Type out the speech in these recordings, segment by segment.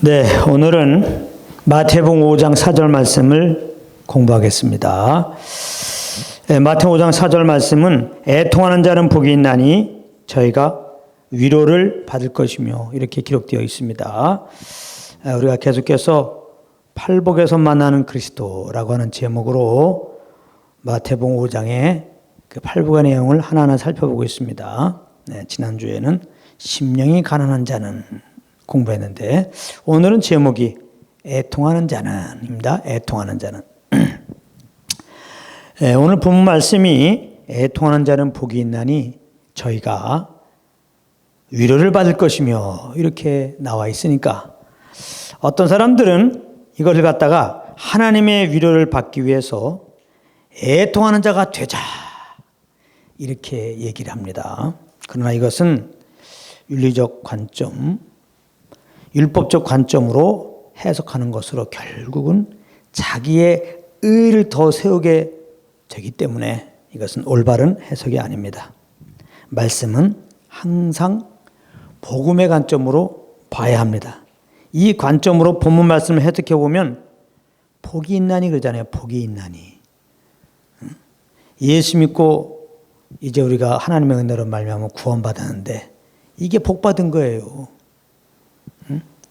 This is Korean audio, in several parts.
네, 오늘은 마태복음 5장 4절 말씀을 공부하겠습니다. 마태복음 5장 4절 말씀은 애통하는 자는 복이 있나니 저희가 위로를 받을 것이며 이렇게 기록되어 있습니다. 우리가 계속해서 팔복에서 만나는 그리스도라고 하는 제목으로 마태복음 5장의 그 팔복의 내용을 하나하나 살펴보고 있습니다. 지난주에는 심령이 가난한 자는 공부했는데 오늘은 제목이 애통하는 자는입니다. 애통하는 자는. 오늘 본문 말씀이 애통하는 자는 복이 있나니 저희가 위로를 받을 것이며 이렇게 나와 있으니까 어떤 사람들은 이것을 갖다가 하나님의 위로를 받기 위해서 애통하는 자가 되자 이렇게 얘기를 합니다. 그러나 이것은 윤리적 관점, 율법적 관점으로 해석하는 것으로 결국은 자기의 의를 더 세우게 되기 때문에 이것은 올바른 해석이 아닙니다. 말씀은 항상 복음의 관점으로 봐야 합니다. 이 관점으로 본문 말씀을 해석해 보면 복이 있나니 그러잖아요. 복이 있나니. 예수 믿고 이제 우리가 하나님의 은혜로 말미암아 구원받았는데 이게 복받은 거예요.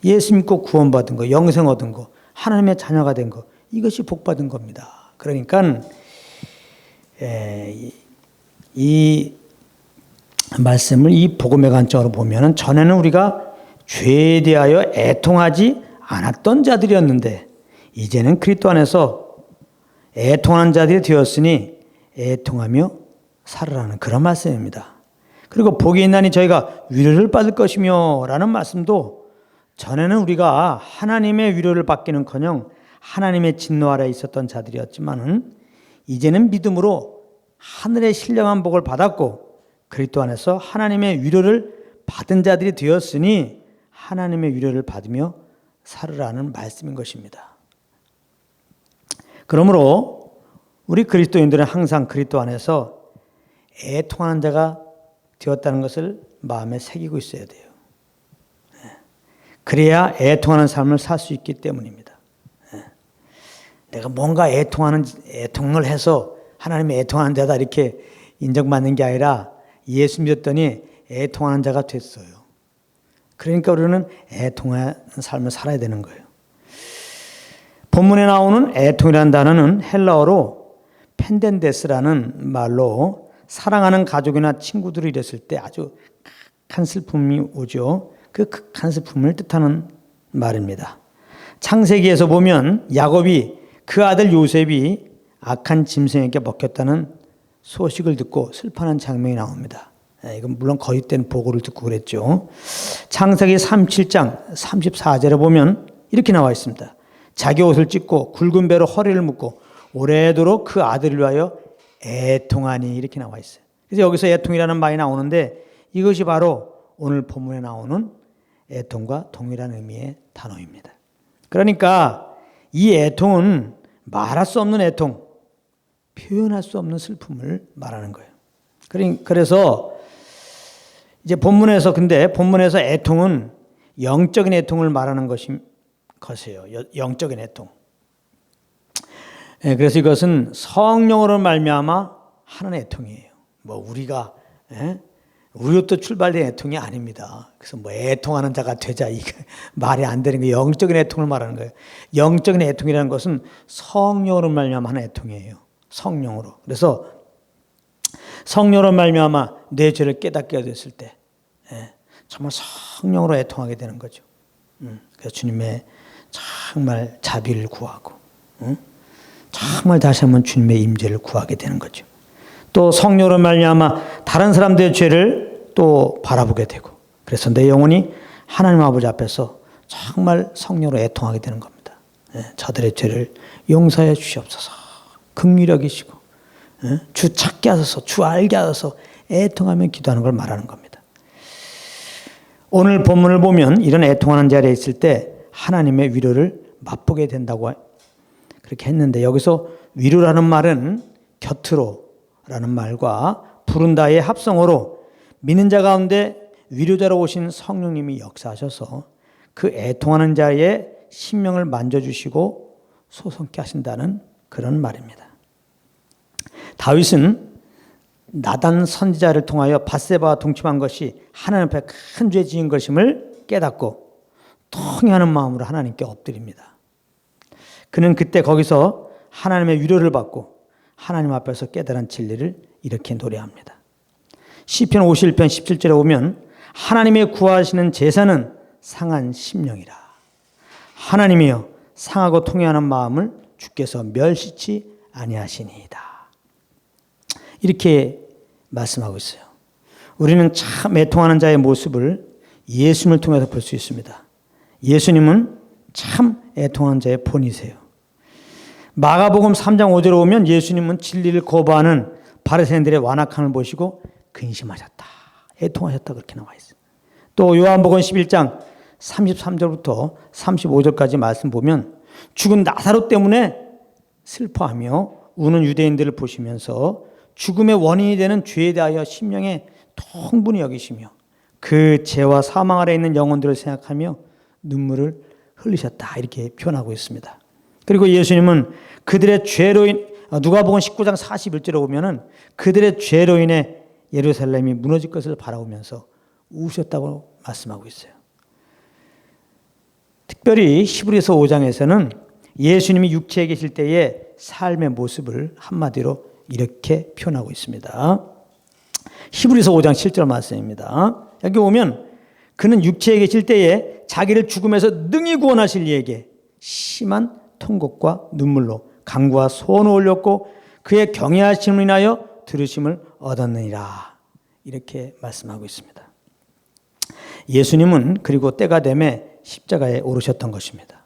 예수 믿고 구원받은 거, 영생 얻은 거, 하나님의 자녀가 된 거, 이것이 복받은 겁니다. 그러니까 이 말씀을 이 복음의 관점으로 보면 전에는 우리가 죄에 대하여 애통하지 않았던 자들이었는데 이제는 그리스도 안에서 애통하는 자들이 되었으니 애통하며 살으라는 그런 말씀입니다. 그리고 복이 있나니 저희가 위로를 받을 것이며 라는 말씀도 전에는 우리가 하나님의 위로를 받기는커녕 하나님의 진노 아래에 있었던 자들이었지만은 이제는 믿음으로 하늘의 신령한 복을 받았고 그리스도 안에서 하나님의 위로를 받은 자들이 되었으니 하나님의 위로를 받으며 살으라는 말씀인 것입니다. 그러므로 우리 그리스도인들은 항상 그리스도 안에서 애통하는 자가 되었다는 것을 마음에 새기고 있어야 돼요. 그래야 애통하는 삶을 살 수 있기 때문입니다. 내가 뭔가 애통을 해서 하나님의 애통하는 자다 이렇게 인정받는 게 아니라 예수 믿었더니 애통하는 자가 됐어요. 그러니까 우리는 애통하는 삶을 살아야 되는 거예요. 본문에 나오는 애통이라는 단어는 헬라어로 펜덴데스라는 말로 사랑하는 가족이나 친구들이 이랬을 때 아주 극한 슬픔이 오죠. 그 극한 슬픔을 뜻하는 말입니다. 창세기에서 보면 야곱이 그 아들 요셉이 악한 짐승에게 먹혔다는 소식을 듣고 슬퍼하는 장면이 나옵니다. 이건 물론 거짓된 보고를 듣고 그랬죠. 창세기 37장 34절에 보면 이렇게 나와 있습니다. 자기 옷을 찢고 굵은 배로 허리를 묶고 오래도록 그 아들을 위하여 애통하니 이렇게 나와 있어요. 그래서 여기서 애통이라는 말이 나오는데 이것이 바로 오늘 본문에 나오는 애통과 동일한 의미의 단어입니다. 그러니까 이 애통은 말할 수 없는 애통, 표현할 수 없는 슬픔을 말하는 거예요. 그래서 이제 본문에서 애통은 영적인 애통을 말하는 것이에요. 영적인 애통. 그래서 이것은 성령으로 말미암아 하는 애통이에요. 우리로부터 출발된 애통이 아닙니다. 그래서 애통하는 자가 되자 이게 말이 안 되는 거예요. 영적인 애통을 말하는 거예요. 영적인 애통이라는 것은 성령으로 말미암아 하는 애통이에요. 성령으로. 그래서 성령으로 말미암아 내 죄를 깨닫게 됐을 때 정말 성령으로 애통하게 되는 거죠. 그래서 주님의 정말 자비를 구하고 정말 다시 한번 주님의 임재를 구하게 되는 거죠. 또 성령으로 말미암아 다른 사람들의 죄를 또 바라보게 되고 그래서 내 영혼이 하나님 아버지 앞에서 정말 성령으로 애통하게 되는 겁니다. 저들의 죄를 용서해 주시옵소서. 긍휼히 여기시고 주 찾게 하소서, 주 알게 하소서 애통하며 기도하는 걸 말하는 겁니다. 오늘 본문을 보면 이런 애통하는 자리에 있을 때 하나님의 위로를 맛보게 된다고 그렇게 했는데 여기서 위로라는 말은 곁으로라는 말과 부른다의 합성어로 믿는 자 가운데 위로자로 오신 성령님이 역사하셔서 그 애통하는 자의 심령을 만져주시고 소송케 하신다는 그런 말입니다. 다윗은 나단 선지자를 통하여 밧세바와 동침한 것이 하나님 앞에 큰 죄 지은 것임을 깨닫고 통회하는 마음으로 하나님께 엎드립니다. 그는 그때 거기서 하나님의 위로를 받고 하나님 앞에서 깨달은 진리를 이렇게 노래합니다. 시편 51편 17절에 보면 하나님의 구하시는 제사는 상한 심령이라. 하나님이여 상하고 통회하는 마음을 주께서 멸시치 아니하시니이다. 이렇게 말씀하고 있어요. 우리는 참 애통하는 자의 모습을 예수님을 통해서 볼 수 있습니다. 예수님은 참 애통하는 자의 본이세요. 마가복음 3장 5절에 보면 예수님은 진리를 거부하는 바리새인들의 완악함을 보시고 근심하셨다, 애통하셨다 그렇게 나와 있어요. 또 요한복음 11장 33절부터 35절까지 말씀 보면 죽은 나사로 때문에 슬퍼하며 우는 유대인들을 보시면서 죽음의 원인이 되는 죄에 대하여 심령에 통분히 여기시며 그 죄와 사망 아래 있는 영혼들을 생각하며 눈물을 흘리셨다 이렇게 표현하고 있습니다. 그리고 예수님은 그들의 죄로 누가복음 19장 41절에 보면은 그들의 죄로 인해 예루살렘이 무너질 것을 바라보면서 우셨다고 말씀하고 있어요. 특별히 히브리서 5장에서는 예수님이 육체에 계실 때의 삶의 모습을 한마디로 이렇게 표현하고 있습니다. 히브리서 5장 7절 말씀입니다. 여기 보면 그는 육체에 계실 때에 자기를 죽음에서 능히 구원하실 이에게 심한 통곡과 눈물로 간구와 소원을 올렸고 그의 경외하심을 인하여 들으심을 얻었느니라. 이렇게 말씀하고 있습니다. 예수님은 그리고 때가 되매 십자가에 오르셨던 것입니다.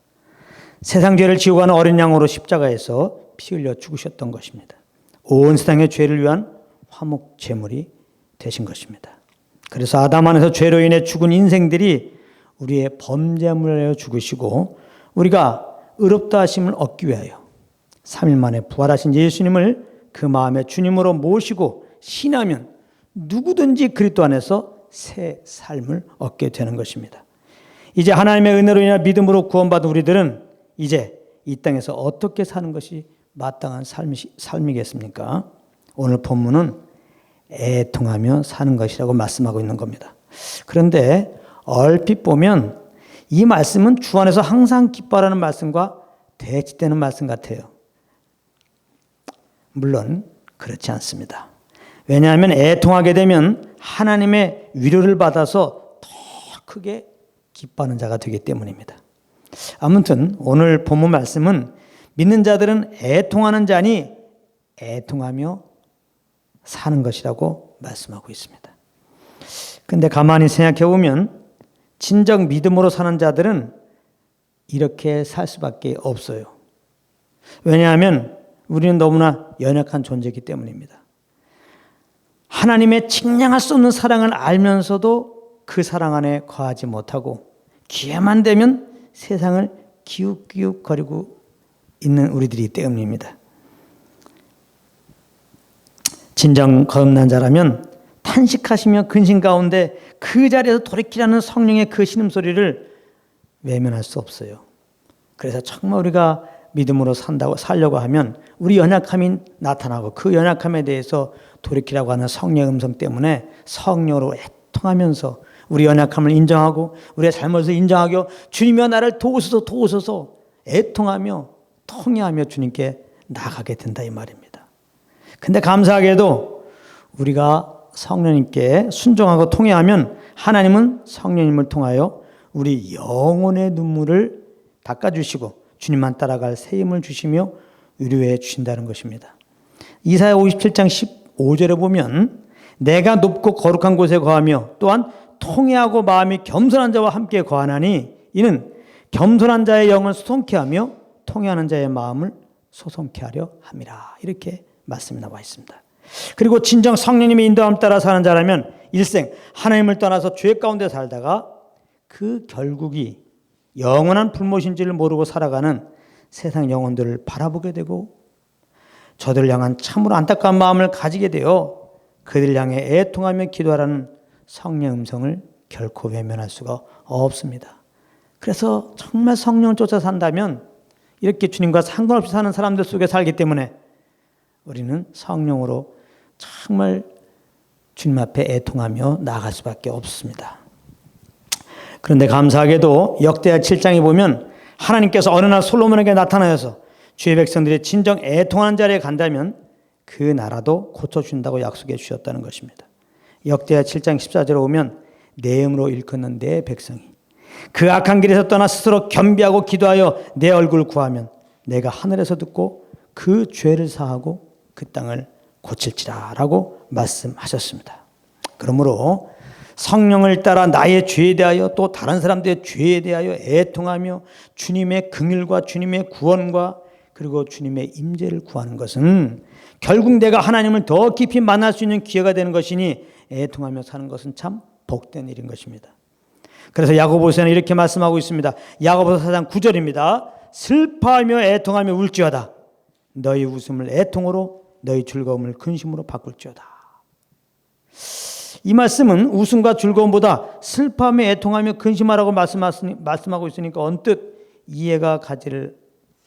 세상 죄를 지고 가는 어린 양으로 십자가에서 피 흘려 죽으셨던 것입니다. 온 세상의 죄를 위한 화목 제물이 되신 것입니다. 그래서 아담 안에서 죄로 인해 죽은 인생들이 우리의 범죄물을 위하여 죽으시고 우리가 의롭다 하심을 얻기 위하여 3일 만에 부활하신 예수님을 그 마음의 주님으로 모시고 신하면 누구든지 그리스도 안에서 새 삶을 얻게 되는 것입니다. 이제 하나님의 은혜로 인해 믿음으로 구원받은 우리들은 이제 이 땅에서 어떻게 사는 것이 마땅한 삶이겠습니까? 오늘 본문은 애통하며 사는 것이라고 말씀하고 있는 겁니다. 그런데 얼핏 보면 이 말씀은 주 안에서 항상 기뻐하라는 말씀과 대치되는 말씀 같아요. 물론 그렇지 않습니다. 왜냐하면 애통하게 되면 하나님의 위로를 받아서 더 크게 기뻐하는 자가 되기 때문입니다. 아무튼 오늘 본문 말씀은 믿는 자들은 애통하는 자니 애통하며 사는 것이라고 말씀하고 있습니다. 그런데 가만히 생각해 보면 진정 믿음으로 사는 자들은 이렇게 살 수밖에 없어요. 왜냐하면 우리는 너무나 연약한 존재이기 때문입니다. 하나님의 측량할 수 없는 사랑을 알면서도 그 사랑 안에 거하지 못하고 기회만 되면 세상을 기웃기웃거리고 있는 우리들이 때문입니다. 진정 거듭난 자라면 탄식하시며 근심 가운데 그 자리에서 돌이키라는 성령의 그 신음소리를 외면할 수 없어요. 그래서 정말 우리가 믿음으로 살려고 하면 우리 연약함이 나타나고 그 연약함에 대해서 돌이키라고 하는 성령의 음성 때문에 성령으로 애통하면서 우리 연약함을 인정하고 우리의 잘못을 인정하고 주님이여 나를 도우소서 애통하며 통회하며 주님께 나가게 된다 이 말입니다. 근데 감사하게도 우리가 성령님께 순종하고 통회하면 하나님은 성령님을 통하여 우리 영혼의 눈물을 닦아주시고 주님만 따라갈 새 힘을 주시며 위로해 주신다는 것입니다. 이사야 57장 15절에 보면 내가 높고 거룩한 곳에 거하며 또한 통회하고 마음이 겸손한 자와 함께 거하나니 이는 겸손한 자의 영을 소송케 하며 통회하는 자의 마음을 소송케 하려 함이라. 이렇게 말씀이 나와 있습니다. 그리고 진정 성령님의 인도함 따라 사는 자라면 일생 하나님을 떠나서 죄 가운데 살다가 그 결국이 영원한 불못인지를 모르고 살아가는 세상 영혼들을 바라보게 되고 저들을 향한 참으로 안타까운 마음을 가지게 되어 그들을 향해 애통하며 기도하라는 성령의 음성을 결코 외면할 수가 없습니다. 그래서 정말 성령을 쫓아 산다면 이렇게 주님과 상관없이 사는 사람들 속에 살기 때문에 우리는 성령으로 정말 주님 앞에 애통하며 나아갈 수밖에 없습니다. 그런데 감사하게도 역대하 7장에 보면 하나님께서 어느 날 솔로몬에게 나타나셔서 주의 백성들이 진정 애통하는 자리에 간다면 그 나라도 고쳐준다고 약속해 주셨다는 것입니다. 역대하 7장 14절에 보면 내 이름으로 일컫는 내 백성이 그 악한 길에서 떠나 스스로 겸비하고 기도하여 내 얼굴을 구하면 내가 하늘에서 듣고 그 죄를 사하고 그 땅을 고칠지라 라고 말씀하셨습니다. 그러므로 성령을 따라 나의 죄에 대하여 또 다른 사람들의 죄에 대하여 애통하며 주님의 긍휼과 주님의 구원과 그리고 주님의 임재를 구하는 것은 결국 내가 하나님을 더 깊이 만날 수 있는 기회가 되는 것이니 애통하며 사는 것은 참 복된 일인 것입니다. 그래서 야고보서는 이렇게 말씀하고 있습니다. 야고보서 4장 9절입니다. 슬퍼하며 애통하며 울지어다. 너희 웃음을 애통으로 너희 즐거움을 근심으로 바꿀지어다. 이 말씀은 웃음과 즐거움보다 슬퍼하며 애통하며 근심하라고 말씀하고 있으니까 언뜻 이해가 가지를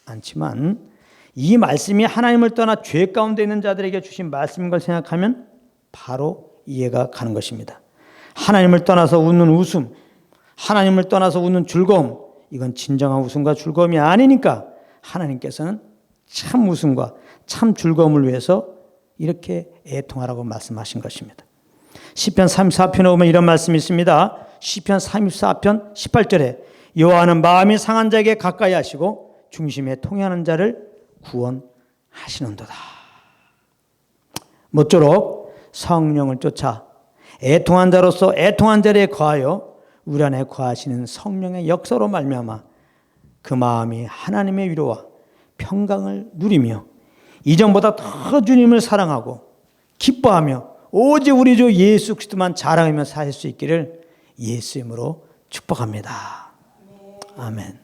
않지만 이 말씀이 하나님을 떠나 죄 가운데 있는 자들에게 주신 말씀인 걸 생각하면 바로 이해가 가는 것입니다. 하나님을 떠나서 웃는 웃음, 하나님을 떠나서 웃는 즐거움, 이건 진정한 웃음과 즐거움이 아니니까 하나님께서는 참 웃음과 참 즐거움을 위해서 이렇게 애통하라고 말씀하신 것입니다. 시편 34편에 보면 이런 말씀이 있습니다. 시편 34편 18절에 여호와는 마음이 상한 자에게 가까이 하시고 중심에 통행하는 자를 구원하시는도다. 모쪼록 성령을 쫓아 애통한 자로서 애통한 자리에 거하여 우리 안에 거하시는 성령의 역사로 말미암아 그 마음이 하나님의 위로와 평강을 누리며 이전보다 더 주님을 사랑하고 기뻐하며 오직 우리 주 예수 그리스도만 자랑하며 살 수 있기를 예수 이름으로 축복합니다. 아멘.